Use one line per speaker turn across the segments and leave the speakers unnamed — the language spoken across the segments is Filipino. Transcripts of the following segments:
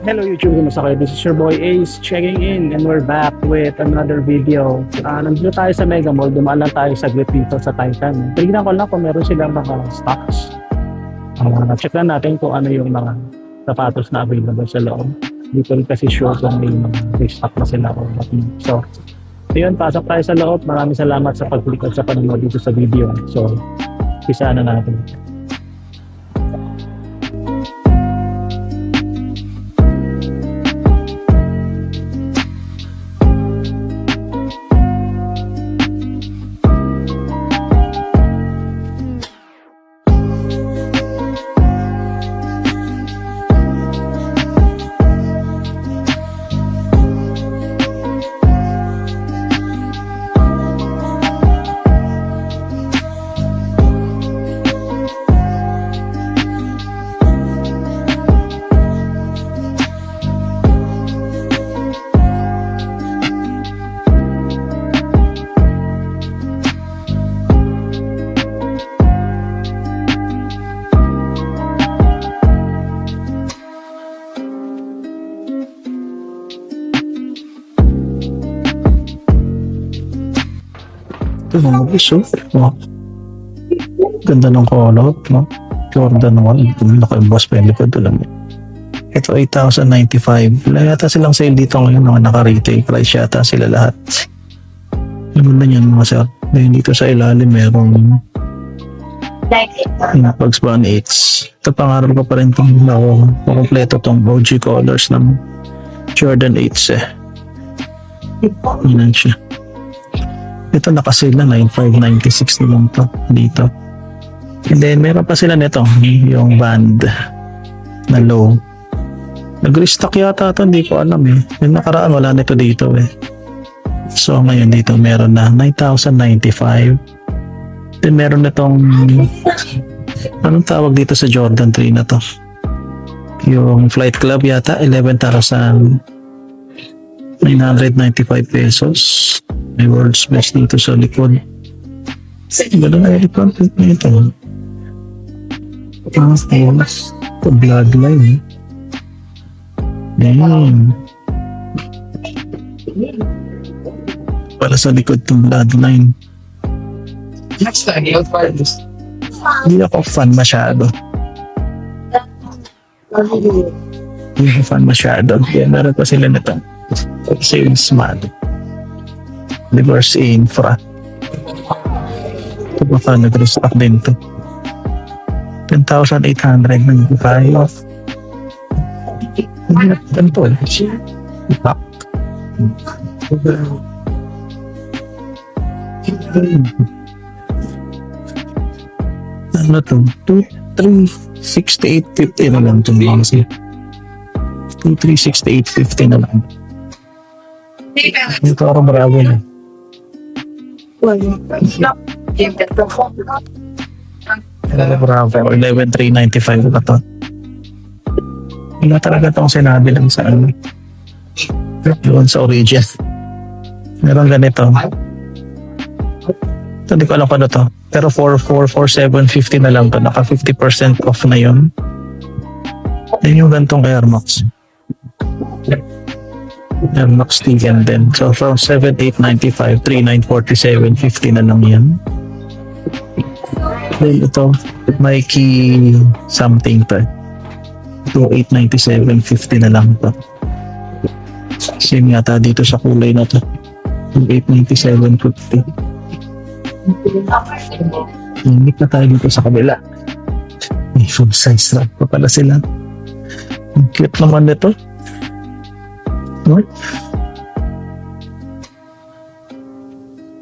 Hello YouTube, kumusta kayo? This is your boy Ace checking in and we're back with another video. Nandito tayo sa Mega Mall, dumaan lang tayo saglit dito sa Titan. Tignan ko lang kung meron silang mga stocks. Check lang natin kung ano yung mga sapatos na available sa loob. Dito rin kasi sure kung may mga restock na sila o not. So, yun, pasok tayo sa loob. Maraming salamat sa pag-click at sa panonood dito sa video. So, isa na natin. Ito mga gusto. Ganda ng color, no? Jordan 1. Naka-emboss pa yung likod. Ito 8,095. Wala yata silang sale dito ngayon. Naka-retail price yata sila lahat. Ano na yan mga sir? Dahil dito sa ilalim merong Bugs Bunny 8. Ito pangarap ko pa rin itong kompleto itong OG colors ng Jordan 8 eh. Yan siya. Ito nakasale na 9,596 naman to dito. And then meron pa sila nito, yung band na low. Nag-restock yata ito, hindi ko alam eh. Yung nakaraan wala nito dito eh. So ngayon dito meron na 9,095. Then meron nitong anong tawag dito sa Jordan 3 na to? Yung Flight Club yata 11,995 pesos. May world's best dito sa likod. Ganda na elephant nito. Tapos ito bloodline. Para sa likod itong bloodline. Hindi ako fan masyado. Hindi ako fan masyado. Kaya meron pa sila nito. Sales man. Reverse infra. Ito baka nag-restock din to. 10,895. Ganito eh. Ipak. Ano to? 2,368.50 na lang itong mga 2,368.50 na lang. Ito ako marami na. Bravo, 11,395 na to. Wala talaga itong sinabi lang sa ano. Doon sa origin. Meron ganito. Ito, hindi ko alam kung ano to. Pero 4,750 na lang to. Naka 50% off na yun. Yan yung gantong Air Max. Air Max Tigan din. So from 7,895, 3,947.50 na lang yan. Then ito, Nike something to. 2,897.50 na lang to. Same yata dito sa kulay na to. 2,897.50. Hindi na tayo dito sa kabila. May full size wrap pa pala sila. Ang cute naman nito. No?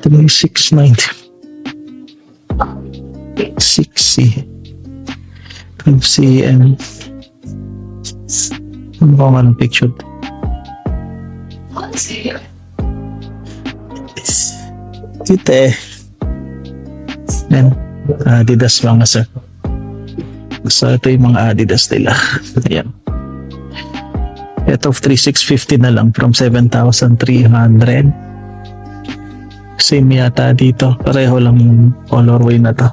3,690. 6C 12cm. Ano ba ang picture? Kita eh. Yan. Adidas mga sir. So ito yung mga Adidas nila. Ayan. Ito 3,650 na lang from 7,300. Same yata dito. Pareho lang yung colorway na to.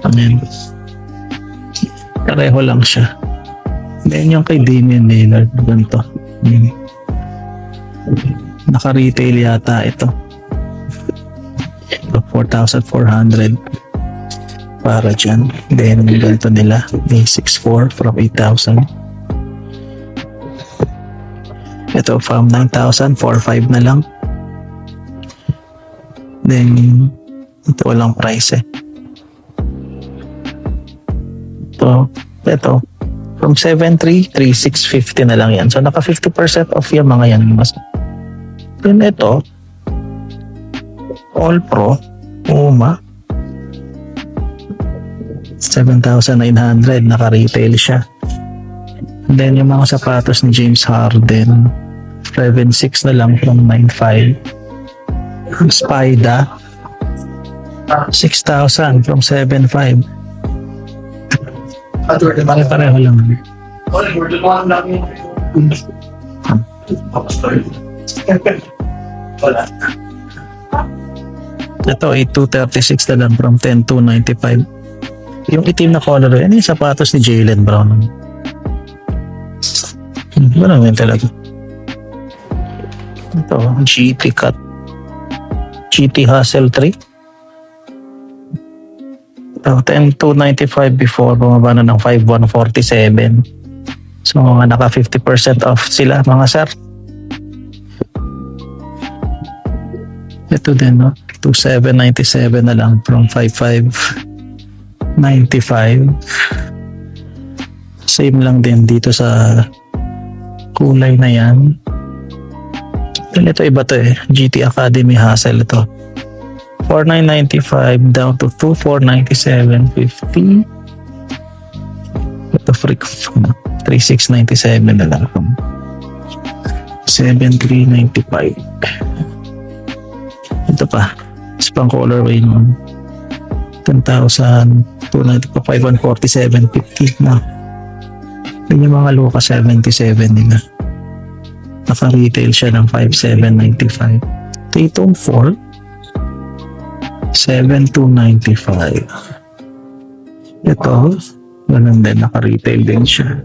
Amen. Pareho lang siya. Then yung kay Damian Lillard, ganito. Naka-retail yata ito. 4,400 para dyan. Then ganito nila, A64 from 8,000. Ito from 9,000, 4,500 na lang. Then ito walang price eh. Ito from 7,300, 3,650 na lang yan. So naka 50% off yung mga yan. Then ito All Pro Puma 7,900, naka-retail siya. Then yung mga sapatos ni James Harden 7,600 na lang from 9,500. Spida 6,000 from 7,500. Pare-pareho lang. Ito 8,236 na lang from 10,295. Yung itim na color, yan yung sapatos ni Jaylen Brown. Marami talaga. Ito, GT Cut. GT Hustle 3. Ito, 10,295 before, bumaba na ng 5,147. So, mga naka 50% off sila, mga sir. Ito din, no? 2,797 na lang from 5,595. Same lang din dito sa kulay na yan. Ito iba to eh. GT Academy Hustle ito. 4,995 down to 2,497.50. Ito freak 3,697 na lang. 7,395. Ito pa. It's pang colorway nun. 10,295, 5,147.50 na. Yun yung mga Luka 77 nila. Naka-retail siya ng 5,795. Tatum 4, 7,295. Ito, ganun din, naka-retail din siya.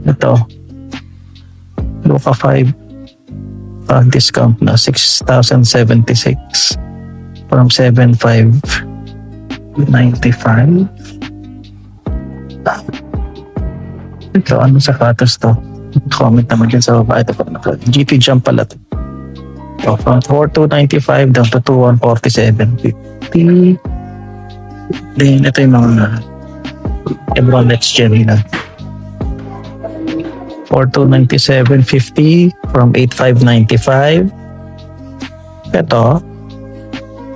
Ito, Luka 5, discount na 6,076 from 7,595. Ito, ano sapatos to? Comment naman dyan sa baba. Ito pa, GT Jump pala to. So, from 4,295 down to 2,147.50. Then, ito yung mga Lebron Next Gen na. 4,297.50 from 8,595. Ito,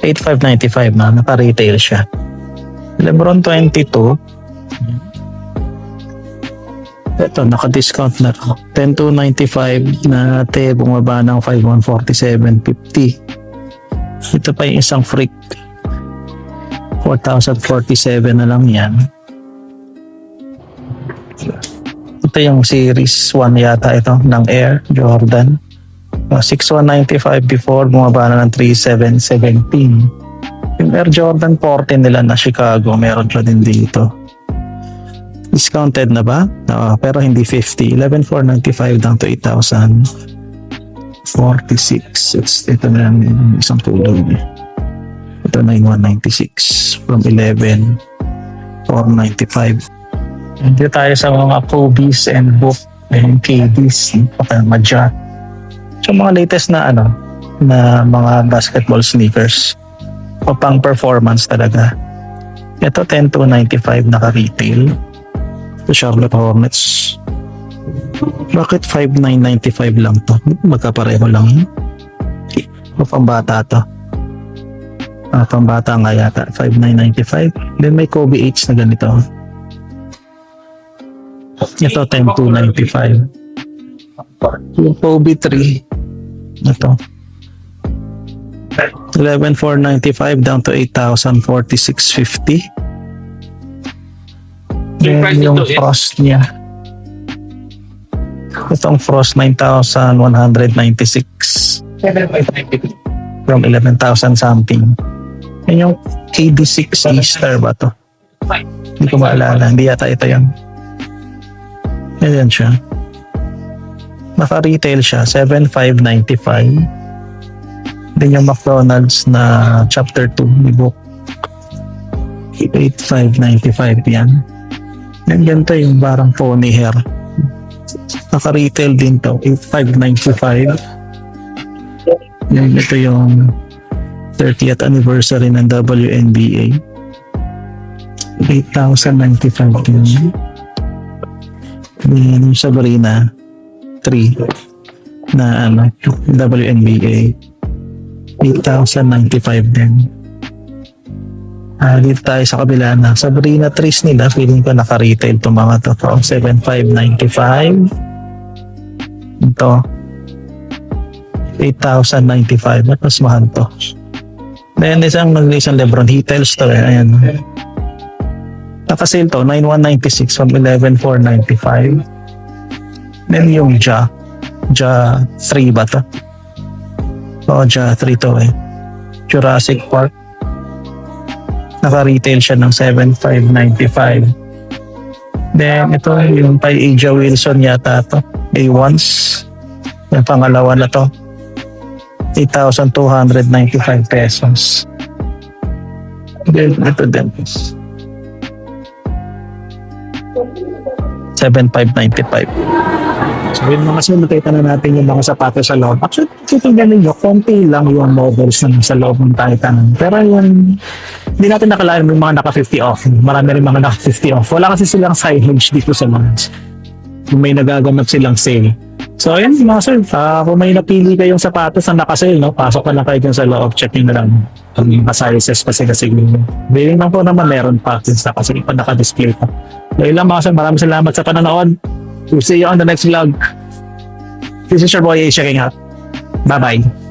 8,595 na. Naka-retail siya. Lebron 22. Ito, naka-discount na to. 10,295 na bumaba ng 5,147.50. Ito pa yung isang freak. 4,047 na lang yan. Ito yung series 1 yata ito ng Air Jordan. 6,195 before, bumaba na ng 3,717. Yung Air Jordan 14 nila na Chicago, meron pa din dito. Discounted na ba? Pero hindi 50. 11,495 down to 8,046. Ito na yung isang tulog. Ito 9,196 from 11,495. Hindi tayo sa mga Kobe's and Book and KD's. Madja. So mga latest na na mga basketball sneakers. O pang performance talaga. Ito 10,295 naka-retail. Charlotte Hornets. Bakit 5,995 lang to? Magkapareho lang. O pambata to. Pambata nga yata. 5,995. Then may Kobe H na ganito. Ito 10,295. Yung Kobe 3. Ito. 11,495 down to 8,046.50. Then yung Frost niya. Itong Frost 9,196 from 11,000 something. Yan yung KD6 Easter ba to? Hindi ko maalala. Hindi yata ito yan. Ayan siya. Naka-retail siya, 7,595. Then yung McDonald's na chapter 2 ni book, 8,595 yan. Then ganito yung parang pony hair. Naka-retail din to, 8,595. Yan, ito yung 30th anniversary ng WNBA. 8,095 din. Then yung Sabrina 3 na WNBA, 8,095 din. Dito tayo sa kabila na Sabrina trees nila, feeling ko naka-retail to mga to. 7,595. Ito 8,095. Mas mahal to. Then isang Lebron Hittels to ayan. Naka-sale to 9,196 from 11,495. Then yung Ja 3 ba to? Ja 3 to Jurassic Park. Naka-retail siya ng 7,595. Then ito yung kay Aja Wilson yata to. A1s. Yung pangalawa na to. 8,295 pesos. Then ito din. 7,595. So yun mga sir, nakita na natin yung mga sapatos sa loob. Actually, titignan ninyo, konti lang yung models na sa loob ng Titan. Pero yung hindi natin nakalain yung mga naka 50 off. Marami rin mga naka 50 off. Wala kasi silang signage dito sa mga kung may nagaganap silang sale. So ayun mga sir, kung may napili kayong sapatos na naka-sale, no, pasok na lang kayo dyan sa loob, check nyo na lang ang sizes kasi billing lang po naman meron pa since kasi pa naka-display pa. Dahil lang mga sir, maraming salamat sa panonood. We'll see you on the next vlog. This is your boy A checking out. Bye bye.